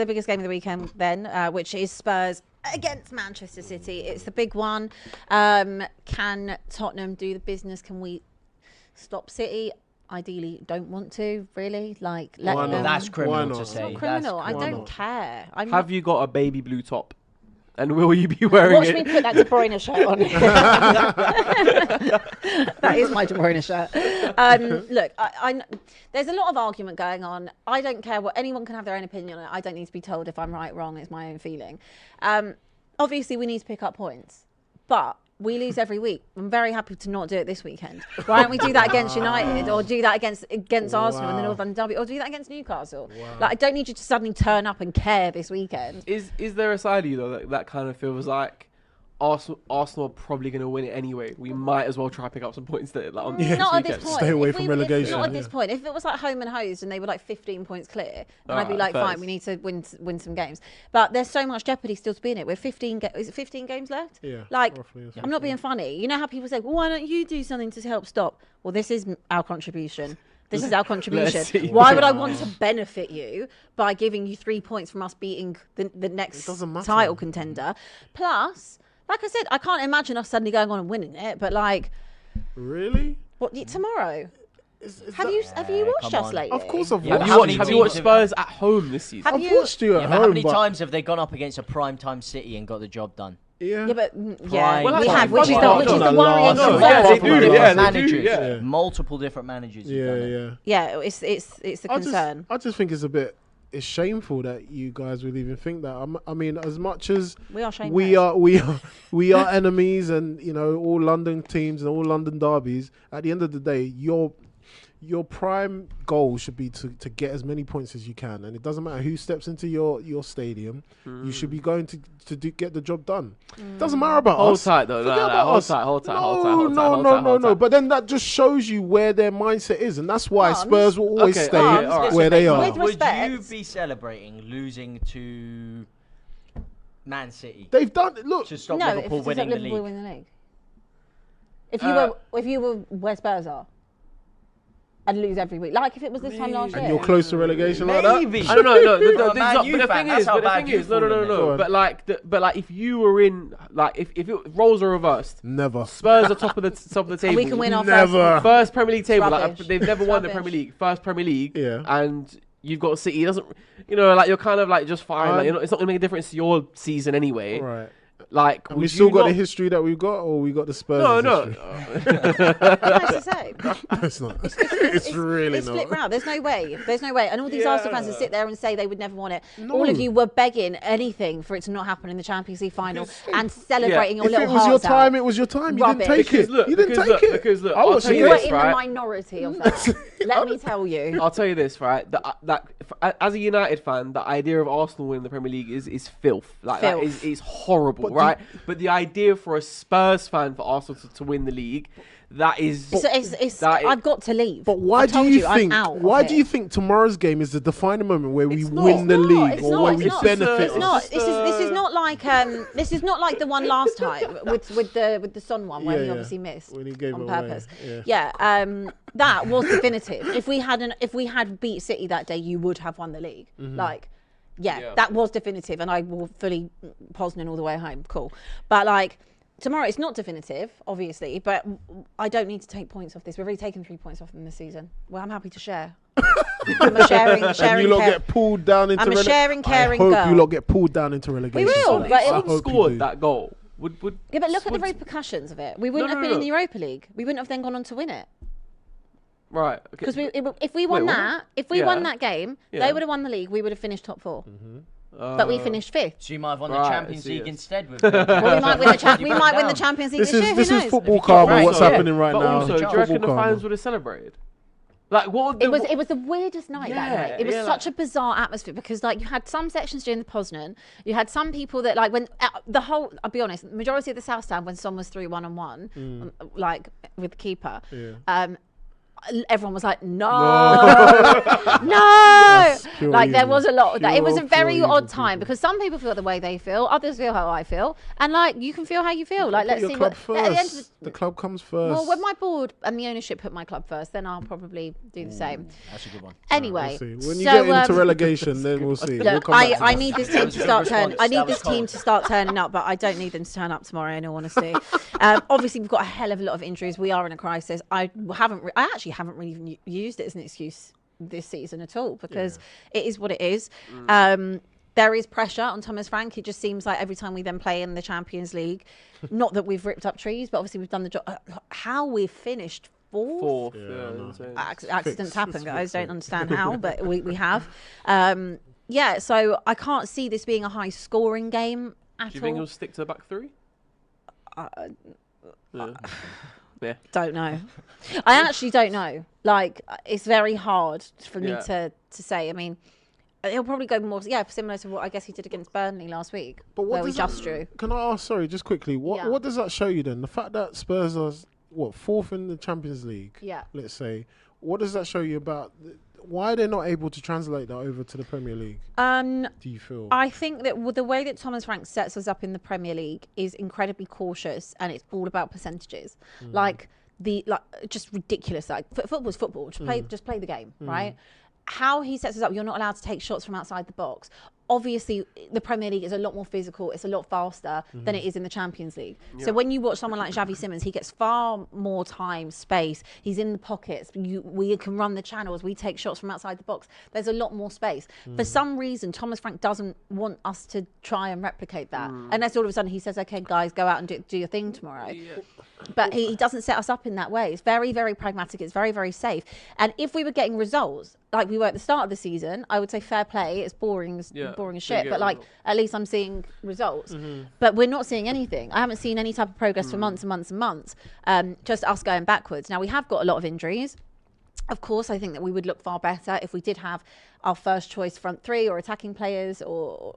The biggest game of the weekend then, which is Spurs against Manchester City. It's the big one. Can Tottenham do the business? Can we stop City? Ideally, don't want to, really. Like, let them. That's criminal to say. It's not criminal. I don't care. Have you got a baby blue top? And will you be wearing Watch it? me put that De Bruyne shirt on. That is my De Bruyne shirt. Look, there's a lot of argument going on. I don't care what anyone can have their own opinion on it. I don't need to be told if I'm right, wrong. It's my own feeling. Obviously, we need to pick up points, but we lose every week. I'm very happy to not do it this weekend. Why don't we do that against United, or do that against Arsenal in the North London derby, or do that against Newcastle? Like, I don't need you to suddenly turn up and care this weekend. Is there a side of you though that kind of feels like Arsenal are probably going to win it anyway? We might as well try to pick up some points there. Like, Not at this point. Stay away from relegation. Not at this point. If it was like home and hosed and they were like 15 points clear, then I'd be like, fine, we need to win some games. But there's so much jeopardy still to be in it. We're 15. Is it 15 games left? Yeah. Like, roughly, I'm not being funny. You know how people say, well, why don't you do something to help stop? Well, this is our contribution. This is our contribution. Why would I want to benefit you by giving you 3 points from us beating the next title contender? Plus, like I said, I can't imagine us suddenly going on and winning it. But like, really? What tomorrow? Have you watched us lately? Of course I've Have watched. you watched Spurs at home this season? I've watched you at home. How many but times have they gone up against a prime time City and got the job done? Yeah. Yeah, but Well, we that's have, fine. which is Well, the worrying no, thing. yeah, they do, Multiple yeah, managers. they do, yeah. Multiple different managers. have done it. Yeah, it's the concern. I just think it's shameful that you guys would even think that. I mean, as much as We are shameful. we are enemies, and all London teams and all London derbies. At the end of the day, your prime goal should be to get as many points as you can, and it doesn't matter who steps into your stadium. You should be going to get the job done. Doesn't matter about Hold us. tight though. Forget about us. Hold tight. No. But then that just shows you where their mindset is, and that's why Spurs will always stay where they are. With Would respect- you be celebrating losing to Man City They've done it. Look, to stop No, Liverpool if winning the Liverpool league? win the league. If you were where Spurs are, I'd lose every week. Like if it was this time last year. and you're close to relegation like that. Maybe. I don't know. No, You're a Man U fan, that's how bad you've fallen then. no. But like, if you were in, like, if roles are reversed, Never. Spurs are top of the table. And we can win our Never. first Premier League table. Like, Rubbish. they've never won the Rubbish. Premier League. First Premier League. Yeah. And you've got City. It doesn't, like, you're kind of like just fine. Like, it's not gonna make a difference to your season anyway. Right. Like, And we would still you got not- the history that we got, or we got the Spurs? No. history? Nice to say. It's not. It's really It's not. flipped round. There's no way. And all these Arsenal fans that sit there and say they would never want it. All of you were begging anything for it to not happen in the Champions League final and celebrating your If little it was your hearts time, out. it was your time. You Rubbish. didn't take Because it. look, You didn't because take look, it. because look, I I'll was tell You you were this, in right? the minority of that. Let me tell you. I'll tell you this, right? That as a United fan, the idea of Arsenal winning the Premier League is filth. Like, that Filth. is horrible, right? But the idea for a Spurs fan for Arsenal to win the league, that is. I've got to leave. But why I've do told you I'm think? out of Why it. do you think tomorrow's game is the defining moment where we It's not. win the It's not, league, it's or not, where it's we not. benefit? It's not. This is not like the one last time with the Son one where Yeah, he yeah. obviously missed When he gave on it away, purpose. yeah. That was definitive. If we had beat City that day, you would have won the league. Mm-hmm. Yeah. That was definitive, and I will fully Poznan all the way home. Cool, but like. Tomorrow, it's not definitive, obviously, but I don't need to take points off this. We've already taken 3 points off them this season. Well, I'm happy to share. I'm a sharing And you lot get pulled down into I'm a sharing, caring I hope girl. you lot get pulled down into relegation. We will, Sonny. but I it- hope you scored do. that goal. Would Yeah, but look at the would- repercussions of it. We wouldn't No, have no, been in no. the Europa League. We wouldn't have then gone on to win it. Right. Okay. Because if we won Wait, what? that, if we Yeah. won that game, Yeah. they would have won the league. We would have finished top 4. But we finished 5th. So you might have won Right, the I Champions see League it. instead. With Well, we might win the You put it down. Champions League This this year. is Who knows? football If you karma. right, What's yeah. happening right But now? also, do you Football reckon the karma. fans would have celebrated? Like, what would It was the weirdest night that Yeah, night. It was yeah, such a bizarre atmosphere because like you had some sections during the Poznan, you had some people that like when the whole. I'll be honest, the majority of the South Stand when Son was through 1-on-1, like with the keeper. Yeah. everyone was like, no. That's pure Like there evil. was a lot of that. It was a Pure very evil odd time people. because some people feel the way they feel, others feel how I feel, and like you can feel how you feel. Like Put let's your see club what at the end of first. The club comes first. well, when my board and the ownership put my club first, then I'll probably do the same. That's a good one. Anyway, We'll see. When you so, get into relegation, then we'll see. We'll look, come back to I that. need this That team was to a good start turning. response. I need That was this team cold. to start turning up, but I don't need them to turn up tomorrow. In all honesty, obviously we've got a hell of a lot of injuries. We are in a crisis. I actually haven't really even used it as an excuse this season at all because it is what it is. There is pressure on Thomas Frank. It just seems like every time we then play in the Champions League, not that we've ripped up trees, but obviously we've done the job. How we've finished fourth. Insane. Accidents happen, It's guys. fixed. Don't understand how, but we have. Yeah, so I can't see this being a high scoring game at Do you think all. he'll stick to the back three? Yeah. Don't know. I actually don't know. Like, it's very hard for me Yeah. to say. I mean, he'll probably go more, similar to what I guess he did against Burnley last week, But where we does just that- drew. Can I ask? Sorry, just quickly. Yeah. What does that show you then? The fact that Spurs are fourth in the Champions League. Yeah. Let's say. What does that show you about why they're not able to translate that over to the Premier League? Do you feel? I think that the way that Thomas Frank sets us up in the Premier League is incredibly cautious, and it's all about percentages. Like just ridiculous. Like football's football. Just play the game, right? How he sets us up, you're not allowed to take shots from outside the box. Obviously, the Premier League is a lot more physical. It's a lot faster than it is in the Champions League. So when you watch someone like Xavi Simons, he gets far more time, space. He's in the pockets. We can run the channels. We take shots from outside the box. There's a lot more space. For some reason, Thomas Frank doesn't want us to try and replicate that. Unless all of a sudden he says, okay, guys, go out and do your thing tomorrow. But he doesn't set us up in that way. It's very, very pragmatic. It's very, very safe. And if we were getting results like we were at the start of the season, I would say fair play. It's boring as shit. But like, at least I'm seeing results. But we're not seeing anything. I haven't seen any type of progress for months and months and months. Just us going backwards. Now, we have got a lot of injuries. Of course, I think that we would look far better if we did have our first choice front three or attacking players or,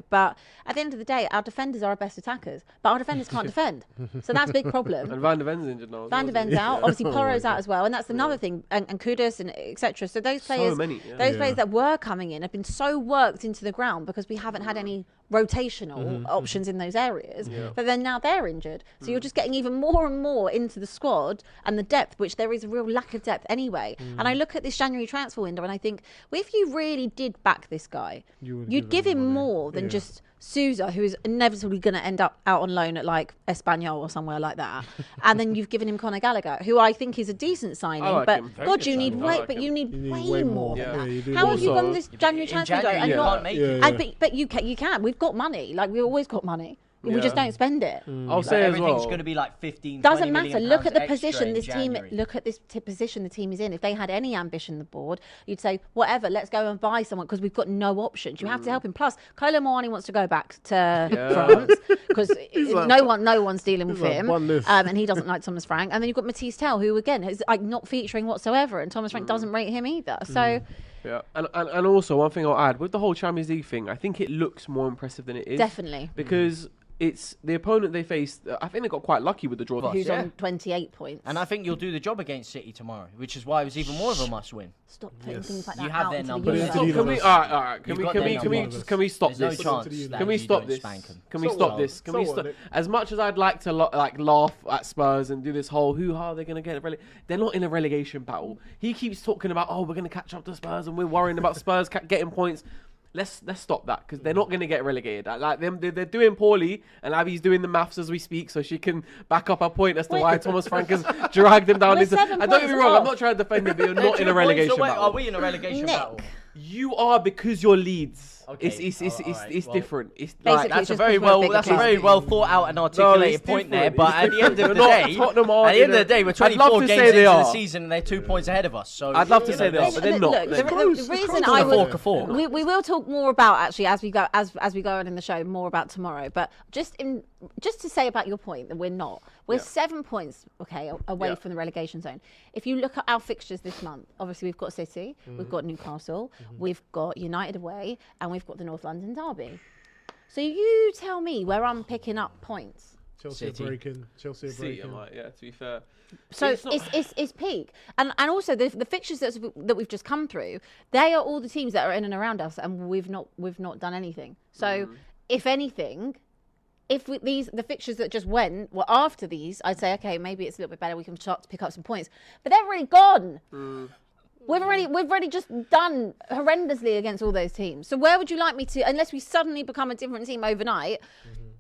but at the end of the day, our defenders are our best attackers, but our defenders can't defend. So that's a big problem. And Van de Ven's injured now. Van de Ven's out. Obviously, Porro's out as well. And that's another thing. And Kudus and etc. So those players, players that were coming in have been so worked into the ground because we haven't had any rotational options in those areas. But then now they're injured. So you're just getting even more and more into the squad and the depth, which there is a real lack of depth anyway. And I look at this January transfer window and I think, well, if you really did back this guy, you'd give him more than just Sousa, who is inevitably going to end up out on loan at like Espanyol or somewhere like that. And then you've given him Conor Gallagher, who I think is a decent signing. like but him. Very God, good you need signing. way, I like but him. you need You way more than Yeah. that. you do How have you also- gone this January In transfer window January, and you not? can't make Yeah, it. yeah. But you can. We've got money. Like we've always got money. We just Yeah. don't spend it. I'll say as Everything's well. going to be like 15, Doesn't 20 matter. million Look at pounds the position extra this in team. January. Look at this position the team is in. If they had any ambition, the board, you'd say whatever. Let's go and buy someone because we've got no options. You have to help him. Plus, Kolo Muani wants to go back to France because like- no one's dealing with like, him, "Bun this." and he doesn't like Thomas Frank. And then you've got Matisse Tell, who again is like not featuring whatsoever, and Thomas Frank doesn't rate him either. So Yeah, and also one thing I'll add with the whole Champions League thing, I think it looks more impressive than it is. definitely, Because it's the opponent they faced. I think they got quite lucky with the draw. who's Yeah. on 28 points. And I think you'll do the job against City tomorrow, which is why it was even more of a must-win. Stop putting things like You that have out their into the numbers. universe. Put it into the Can we? universe. All right. Can You've we? got Can we? their Can we? numbers. Can we stop There's no this? chance Can that Can we you stop don't this? spank 'em. Can we So stop what? this? Can So we what, stop? Nick? As much as I'd like to laugh at Spurs and do this whole who are they going to get they're not in a relegation battle. He keeps talking about we're going to catch up to Spurs and we're worrying about Spurs getting points. Let's stop that because they're not going to get relegated. Like they're doing poorly, and Abby's doing the maths as we speak, so she can back up her point as to why Thomas Frank has dragged them down We're into. 7 And don't get me points wrong, I'm off. not trying to defend you, but you're They're not in 2 a points relegation away. battle. Are we in a relegation Nick. battle? You are because you're Leeds. Okay, It's alright, well, different. It's Basically, like it's That's a just very because we're a bigger that's a club. very well thought out and articulated it's point there. different. But It's at the end of different. the You're day, not- Tottenham aren't at the end in of the day, we're I'd love 24 to games say into they the are. season and they're 2 points ahead of us. So I'd love to you say know, they are, but they're not. Look, They're the reason I close. would, we will talk more about actually as we go on in the show more about tomorrow. But just to say about your point that we're 7 points away Yeah. from the relegation zone. If you look at our fixtures this month, obviously we've got City, we've got Newcastle, we've got United away, and we've got the North London derby. So you tell me where I'm picking up points. Chelsea City. are breaking. Chelsea are See, breaking. yeah, to be fair. So It's not- it's peak, and also the fixtures that we've just come through, they are all the teams that are in and around us, and we've not done anything. So if anything, if the fixtures that just went were after these, I'd say okay, maybe it's a little bit better. We can start to pick up some points, but they're already gone. We've already just done horrendously against all those teams. So where would you like me to, unless we suddenly become a different team overnight,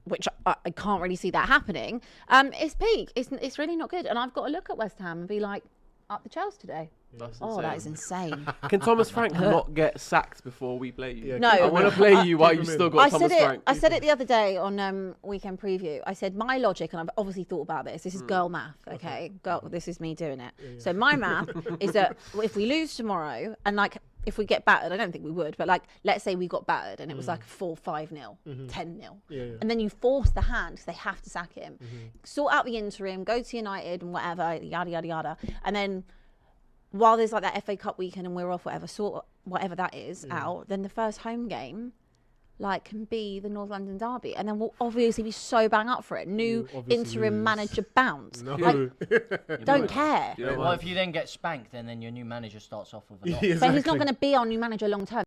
which I can't really see that happening. It's peak. It's really not good. And I've got to look at West Ham and be like, up the Chelsea today. That's Oh, that is insane. Can Thomas Frank not get sacked before we play you? Yeah, No. I want to play you while Keep you him still in. got Thomas Frank. I said it the other day on Weekend Preview. I said my logic, and I've obviously thought about this. This is girl math, okay? Girl, this is me doing it. So my math is that if we lose tomorrow, and like if we get battered, I don't think we would, but like let's say we got battered and it was like 4-5-0, 10-0, and then you force the hand because they have to sack him, sort out the interim, go to United and whatever, yada yada yada, and then while there's like that FA Cup weekend and we're off, whatever that is out, then the first home game like can be the North London derby, and then we'll obviously be so bang up for it. New obviously interim lose. manager bounce. No. Like, don't care. You know Well, what? if you then get spanked, then your new manager starts off with a lot. Yeah, But he's not exactly. going to be our new manager long term.